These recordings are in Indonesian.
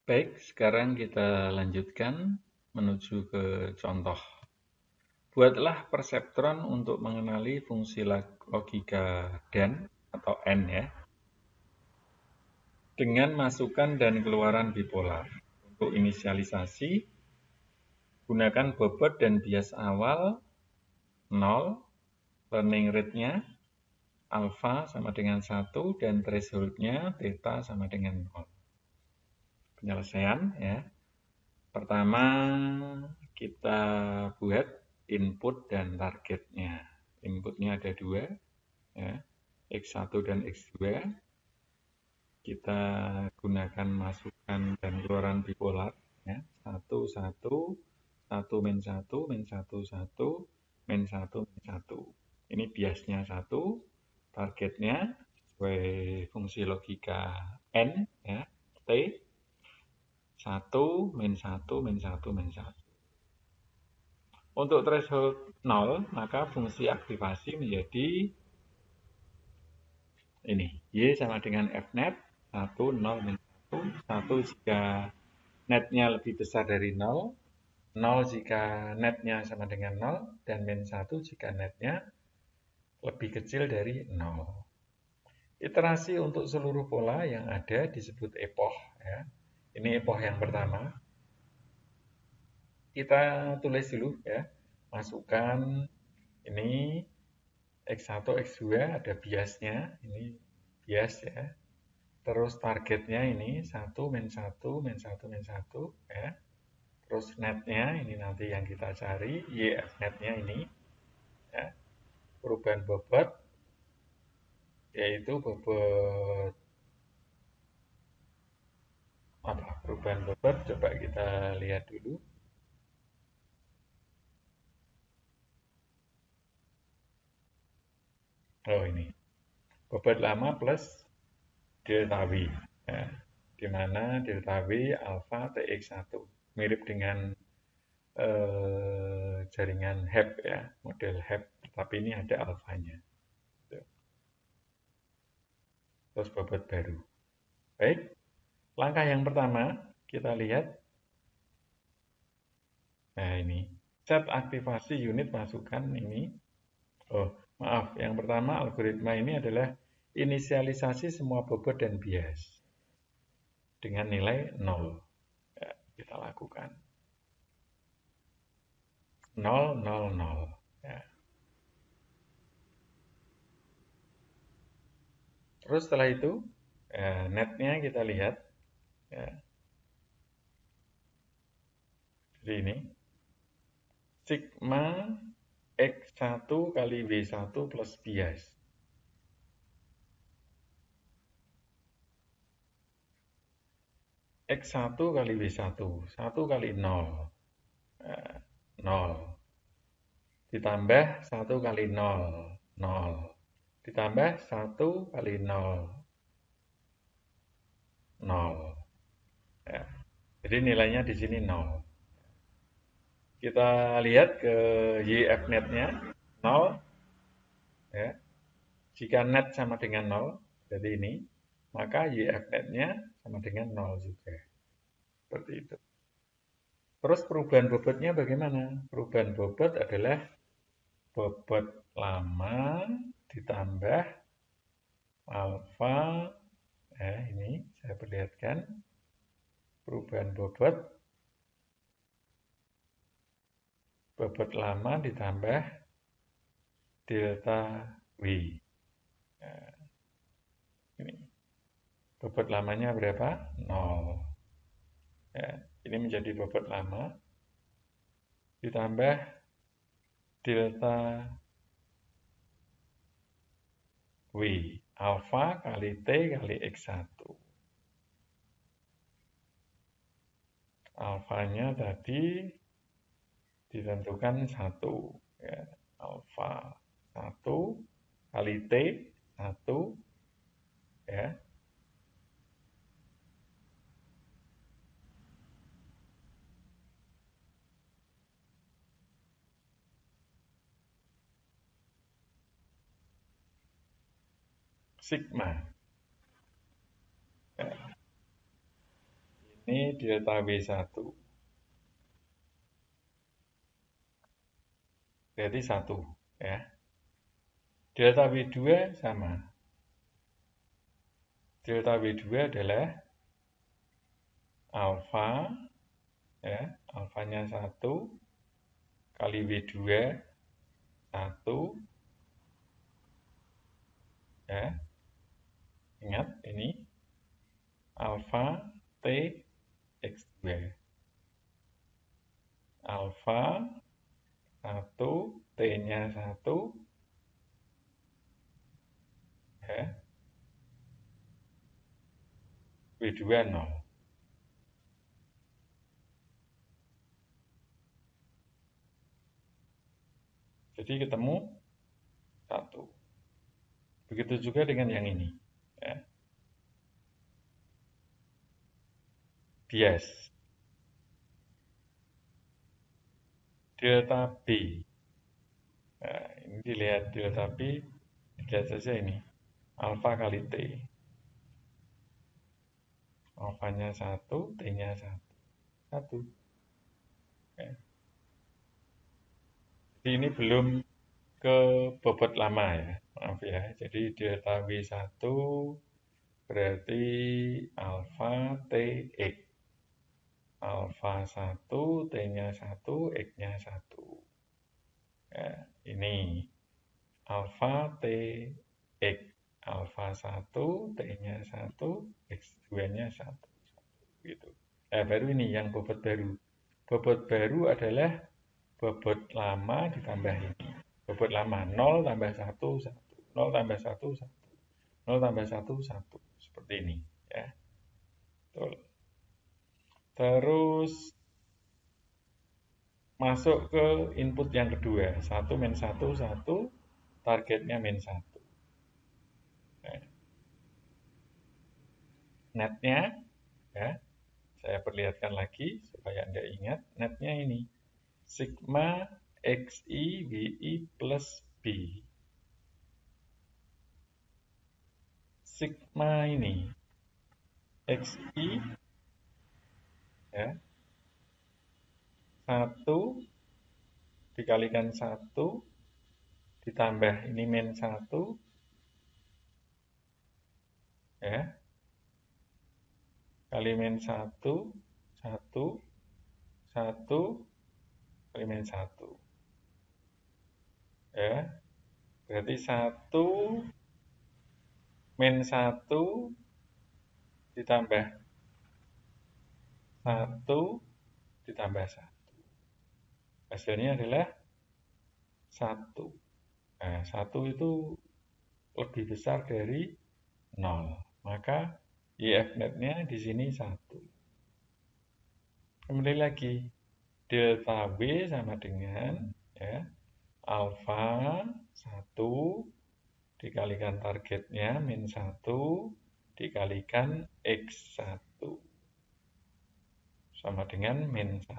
Baik, sekarang kita lanjutkan menuju ke contoh. Buatlah perseptron untuk mengenali fungsi logika dan atau n ya, dengan masukan dan keluaran bipolar. Untuk inisialisasi, gunakan bobot dan bias awal 0, learning rate-nya alfa sama dengan 1, dan threshold-nya theta sama dengan 0. Penyelesaian ya. Pertama, kita buat input dan targetnya. Inputnya ada dua, ya, X1 dan X2. Kita gunakan masukan dan keluaran bipolar, ya, 1, 1, 1, min 1, min 1, 1, min 1, min 1. Ini biasnya 1, targetnya sesuai fungsi logika N, ya, T, 1, min 1, min 1, min 1. Untuk threshold 0, maka fungsi aktivasi menjadi ini. Y sama dengan Fnet, 1, 0, min 1. 1 jika netnya lebih besar dari 0. 0 jika netnya sama dengan 0. Dan min 1 jika netnya lebih kecil dari 0. Iterasi untuk seluruh pola yang ada disebut epoch. Ya. Ini epoch yang pertama. Kita tulis dulu ya. Masukkan ini X1, X2 ada biasnya, ini bias ya. Terus targetnya ini 1, min 1, min 1, min 1 ya. Terus netnya ini nanti yang kita cari, YF netnya ini ya. Perubahan bobot yaitu bobot apa? Perubahan bobot coba kita lihat dulu. Oh ini. Bobot lama plus delta V. Ya. Di mana delta V alfa TX1 mirip dengan jaringan HEP ya, model HEP, tapi ini ada alfanya. Terus bobot baru. Baik, langkah yang pertama kita lihat. Nah ini, set aktivasi unit masukan ini. Oh, maaf, yang pertama algoritma ini adalah inisialisasi semua bobot dan bias dengan nilai 0. Ya, kita lakukan. 0, 0, 0. Ya. Terus setelah itu, netnya kita lihat. Ya. Jadi ini, sigma X1 kali W1 plus bias. X1 kali W1, 1 kali 0. 0. Ditambah 1 kali 0, 0. Ditambah 1 kali 0, 0. Ya. Jadi nilainya di sini 0. Kita lihat ke YF netnya 0. Ya. Jika net sama dengan 0, jadi ini, maka YF netnya sama dengan 0 juga. Seperti itu. Terus perubahan bobotnya bagaimana? Perubahan bobot adalah bobot lama ditambah alfa. Ini saya perlihatkan. Perubahan bobot lama ditambah delta W. Nah, ini bobot lamanya berapa? 0. Ya, ini menjadi bobot lama ditambah delta W, alfa kali T kali X1. Alfanya tadi ditentukan 1. Ya, alfa 1 kali T 1 ya. Sigma. Ya. Ini delta W1. Berarti 1. Ya. Delta W2 sama. Delta W2 adalah alfa, ya, alfanya 1 kali W2, 1, ya. Ingat, ini alfa T X2. Alfa 1, T-nya 1, ya, W2 0. Jadi ketemu 1. Begitu juga dengan yang ini. Ya. Bias. Delta B. Nah, ini dilihat delta B, dilihat saja ini. Alfa kali T. Alfanya 1, T-nya 1. 1. Ya. Jadi ini belum ke bobot lama ya. Maaf ya. Jadi delta W1 berarti alfa TX. Alfa 1, T-nya 1, X-nya 1. Ya, ini alfa TX. Alfa 1, T-nya 1, X2-nya 1. Gitu. Baru ini yang bobot baru. Bobot baru adalah bobot lama ditambah ini. Bobot lama 0 tambah 1, 1. 0 tambah 1, 1. 0 tambah 1, 1. Seperti ini. Ya. Betul. Terus masuk ke input yang kedua. 1 min 1, 1. Targetnya min 1. Nah, netnya, ya, saya perlihatkan lagi supaya Anda ingat. Netnya ini. Sigma XI WI plus B. Sigma ini XI, ya, 1 dikalikan 1 ditambah ini min 1, ya, kali min 1, 1, 1, kali min 1. Ya, berarti 1 min 1 ditambah 1 ditambah 1. Hasilnya adalah 1. Nah, 1 itu lebih besar dari 0. Maka IF netnya di sini 1. Kembali lagi, delta W sama dengan, ya, alfa 1 dikalikan targetnya min 1 dikalikan X1 sama dengan min 1.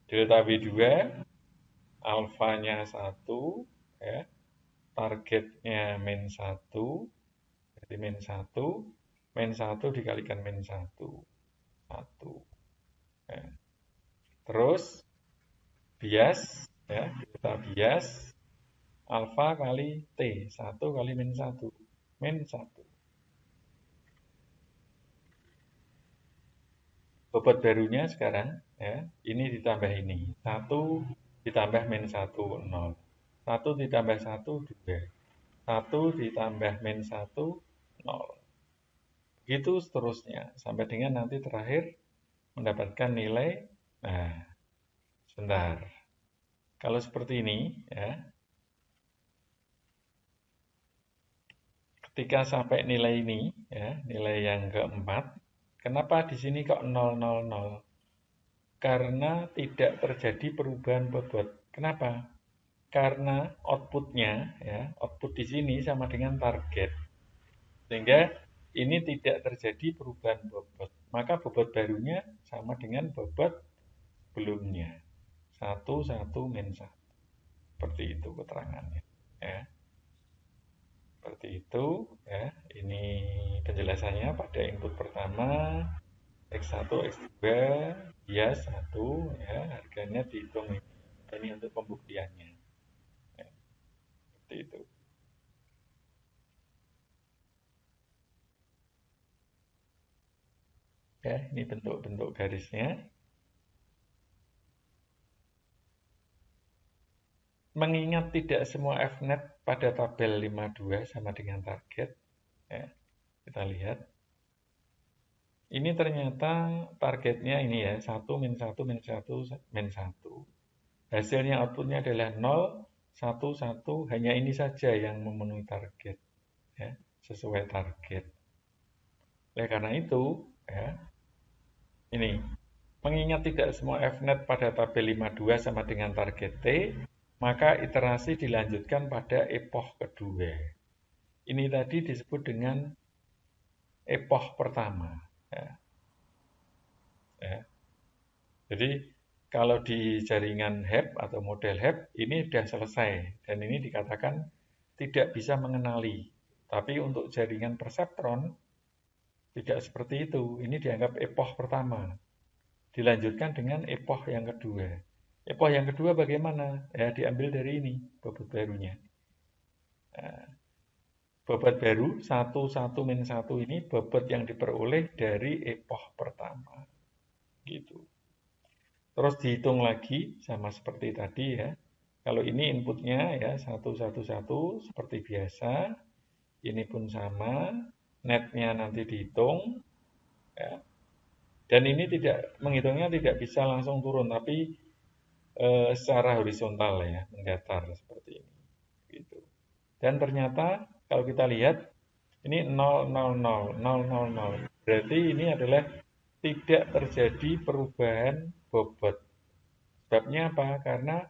Delta W2 alfanya 1, ya, targetnya min 1, jadi min 1, min 1 dikalikan min 1, 1. Ya. Terus bias, ya, delta bias alfa kali T, 1 kali min 1, min 1. Bobot barunya sekarang, ya, ini ditambah ini. 1 ditambah min 1, 0. 1 ditambah 1, 2. 1 ditambah min 1, 0. Begitu seterusnya, sampai dengan nanti terakhir mendapatkan nilai, nah, sebentar. Kalau seperti ini, ya, ketika sampai nilai ini, ya, nilai yang keempat, kenapa di sini kok 0, 0, 0? Karena tidak terjadi perubahan bobot. Kenapa? Karena outputnya, ya, output di sini sama dengan target. Sehingga ini tidak terjadi perubahan bobot. Maka bobot barunya sama dengan bobot sebelumnya. 1, 1, min 1. Seperti itu keterangannya. Ya. Seperti itu. Ya. Ini penjelasannya pada input pertama. X1, X2, bias 1, ya, harganya dihitung ini untuk pembuktiannya. Ya, seperti itu. Ya, ini bentuk-bentuk garisnya. Mengingat tidak semua Fnet pada tabel 52 sama dengan target, ya, kita lihat. Ini ternyata targetnya ini ya, 1, min 1, min 1, min 1. Hasilnya outputnya adalah 0, 1, 1, hanya ini saja yang memenuhi target. Ya, sesuai target. Oleh karena itu, ya, ini, mengingat tidak semua Fnet pada tabel 52 sama dengan target T, maka iterasi dilanjutkan pada epoch kedua. Ini tadi disebut dengan epoch pertama. Ya. Ya. Jadi kalau di jaringan HEP atau model HEP ini sudah selesai dan ini dikatakan tidak bisa mengenali. Tapi untuk jaringan perseptron tidak seperti itu. Ini dianggap epoch pertama. Dilanjutkan dengan epoch yang kedua. Epoch yang kedua bagaimana? Ya diambil dari ini bobot barunya. Nah, bobot baru 1, 1, min 1 ini bobot yang diperoleh dari epoch pertama. Gitu. Terus dihitung lagi sama seperti tadi ya. Kalau ini inputnya ya 1, 1, 1 seperti biasa. Ini pun sama. Netnya nanti dihitung. Ya. Dan ini tidak menghitungnya tidak bisa langsung turun, tapi secara horizontal ya, mengdatar seperti ini. Gitu. Dan ternyata kalau kita lihat ini 0, 0, 0, 0, 0, 0. Berarti ini adalah tidak terjadi perubahan bobot. Sebabnya apa? Karena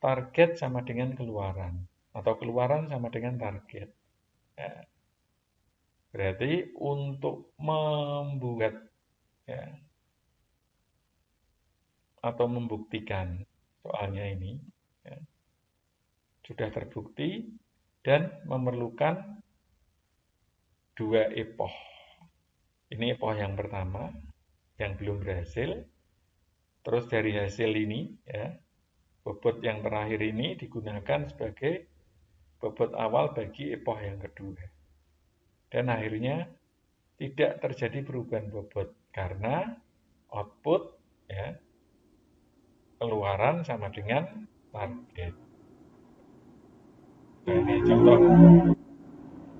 target sama dengan keluaran. Atau keluaran sama dengan target. Ya. Berarti untuk membuat ya, atau membuktikan soalnya ini ya, sudah terbukti dan memerlukan 2 epoch. Ini epoch yang pertama yang belum berhasil. Terus dari hasil ini ya, bobot yang terakhir ini digunakan sebagai bobot awal bagi epoch yang kedua. Dan akhirnya tidak terjadi perubahan bobot karena output ya, keluaran sama dengan target. Nah, ini contoh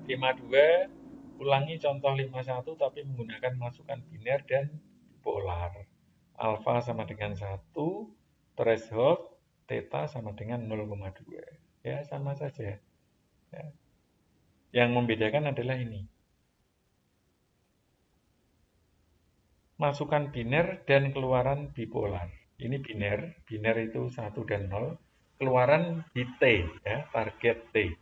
52, ulangi contoh 51 tapi menggunakan masukan biner dan polar. Alfa sama dengan 1, threshold, theta sama dengan 0,2. Ya, sama saja. Ya. Yang membedakan adalah ini. Masukan biner dan keluaran bipolar. Ini biner, biner itu 1 dan 0. Keluaran di T, ya, target T.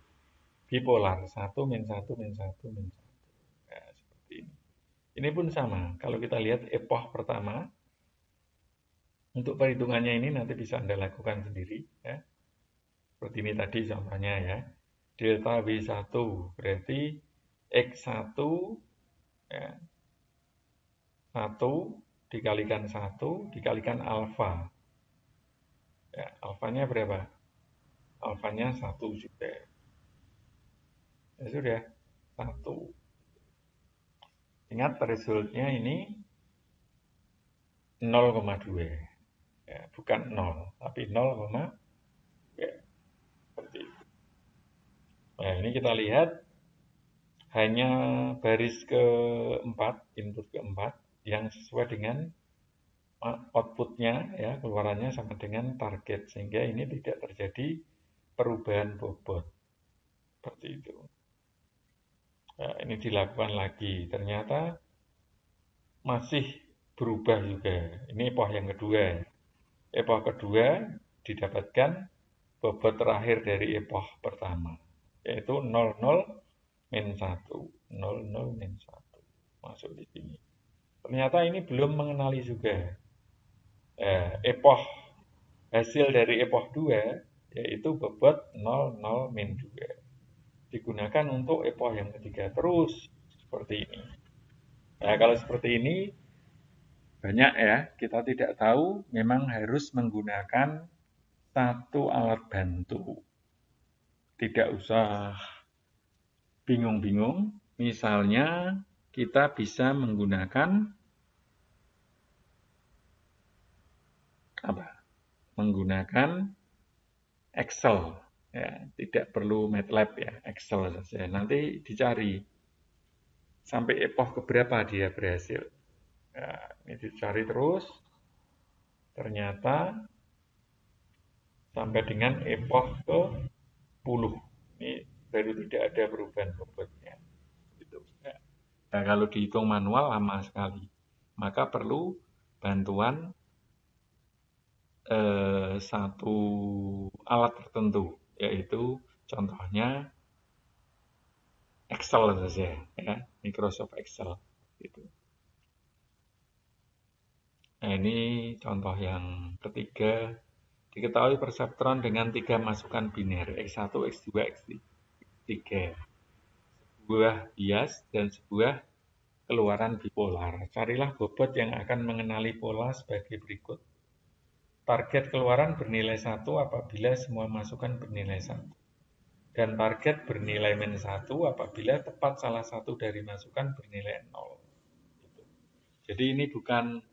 Bipolar, 1, min 1, min 1, min 1. Ya, seperti ini. Ini pun sama, kalau kita lihat epoch pertama, untuk perhitungannya ini nanti bisa Anda lakukan sendiri. Ya. Seperti ini tadi contohnya ya. Delta W1 berarti X1 ya, 1 dikalikan 1 dikalikan alfa. Ya, alfanya berapa? Alfanya 1 juga. Ya sudah, 1. Ingat thresholdnya ini 0,2. Ya, bukan 0, tapi 0, ya, seperti itu. Nah, ini kita lihat hanya baris keempat, input keempat, yang sesuai dengan outputnya, ya, keluarannya sama dengan target, sehingga ini tidak terjadi perubahan bobot. Seperti itu. Nah, ini dilakukan lagi, ternyata masih berubah juga. Ini epoch yang kedua. Epoch kedua didapatkan bobot terakhir dari epoch pertama, yaitu 00 min 1. 00 min 1. Masuk di sini. Ternyata ini belum mengenali juga. Epoch hasil dari epoch 2 yaitu bobot 00 min 2. Digunakan untuk epoch yang ketiga terus seperti ini. Nah, kalau seperti ini Banyak ya, kita tidak tahu, memang harus menggunakan satu alat bantu. Tidak usah bingung-bingung. Misalnya kita bisa menggunakan apa? Menggunakan Excel. Ya, tidak perlu MATLAB ya, Excel saja. Nanti dicari sampai epoch keberapa dia berhasil. Nah, ini dicari terus. Ternyata sampai dengan epoch ke-10. Ini baru tidak ada perubahan bobotnya. Gitu. Nah, kalau dihitung manual lama sekali. Maka perlu bantuan satu alat tertentu, yaitu contohnya Excel saja, ya, Microsoft Excel. Gitu. Nah, ini contoh yang ketiga. Diketahui perseptron dengan 3 masukan biner, X1, X2, X3. Sebuah bias dan sebuah keluaran bipolar. Carilah bobot yang akan mengenali pola sebagai berikut. Target keluaran bernilai 1 apabila semua masukan bernilai 1. Dan target bernilai min 1 apabila tepat salah satu dari masukan bernilai 0. Jadi ini bukan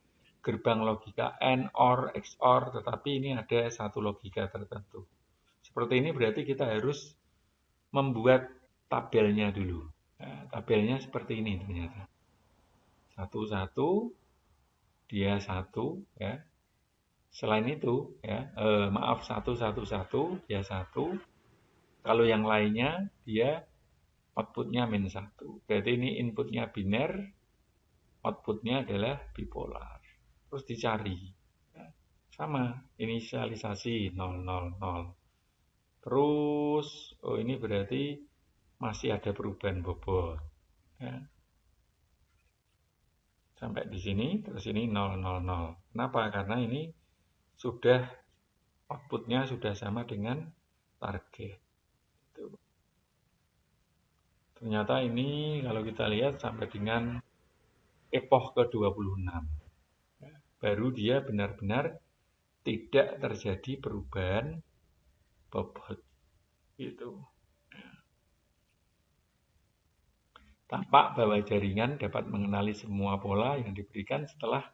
gerbang logika AND, OR, XOR, tetapi ini ada satu logika tertentu. Seperti ini berarti kita harus membuat tabelnya dulu. Nah, tabelnya seperti ini ternyata. 1, 1, dia 1, ya. Selain itu, ya, 1, 1, 1, dia 1. Kalau yang lainnya, dia outputnya min 1. Berarti ini inputnya biner, outputnya adalah bipolar. Terus dicari. Sama, inisialisasi 0, 0, 0. Terus, oh ini berarti masih ada perubahan bobot. Ya. Sampai di sini, terus ini 0, 0, 0. Kenapa? Karena ini sudah outputnya sudah sama dengan target. Ternyata ini kalau kita lihat sampai dengan epoch ke-26. Baru dia benar-benar tidak terjadi perubahan bobot. Gitu. Tampak bahwa jaringan dapat mengenali semua pola yang diberikan setelah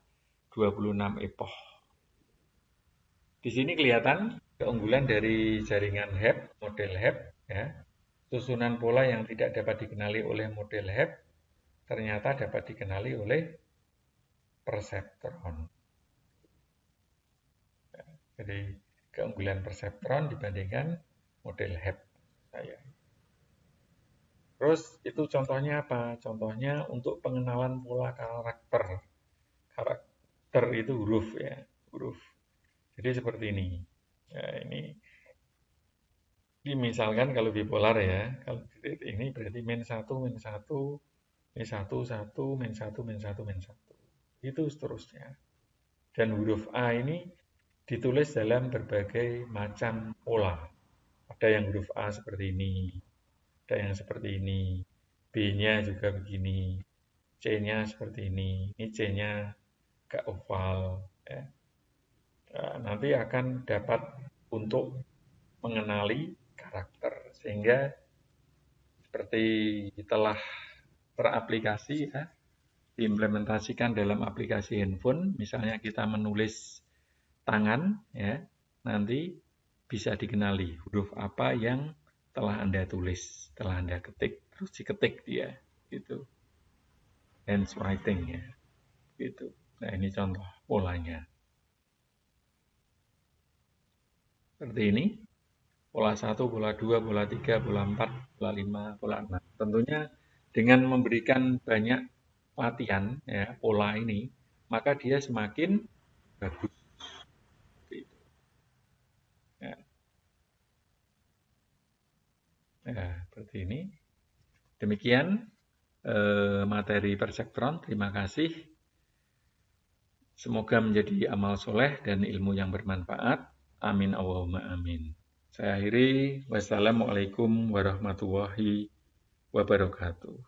26 epoch. Di sini kelihatan keunggulan dari jaringan HEP, model HEP, ya. Susunan pola yang tidak dapat dikenali oleh model HEP ternyata dapat dikenali oleh perseptron. Jadi keunggulan perseptron dibandingkan model HEP saya. Terus itu contohnya apa? Contohnya untuk pengenalan pola karakter. Karakter itu huruf ya, huruf. Jadi seperti ini. Ya, ini misalkan kalau bipolar ya, kalau ini berarti min 1, min 1, min 1, 1, min 1, min 1, min 1. Itu seterusnya. Dan huruf A ini ditulis dalam berbagai macam pola. Ada yang huruf A seperti ini, ada yang seperti ini, B-nya juga begini, C-nya seperti ini C-nya agak oval. Ya. Nah, nanti akan dapat untuk mengenali karakter sehingga seperti telah teraplikasi ya, diimplementasikan dalam aplikasi handphone, misalnya kita menulis tangan ya, nanti bisa dikenali huruf apa yang telah Anda tulis, telah Anda ketik, terus diketik dia gitu. Handwriting ya. Gitu. Nah, ini contoh polanya. Seperti ini. Pola 1, pola 2, pola 3, pola 4, pola 5, pola 6. Tentunya dengan memberikan banyak latihan ya, pola ini, maka dia semakin bagus. Ya. Nah, seperti ini. Demikian materi perseptron. Terima kasih. Semoga menjadi amal soleh dan ilmu yang bermanfaat. Amin Allahumma amin. Saya akhiri. Wassalamualaikum warahmatullahi wabarakatuh.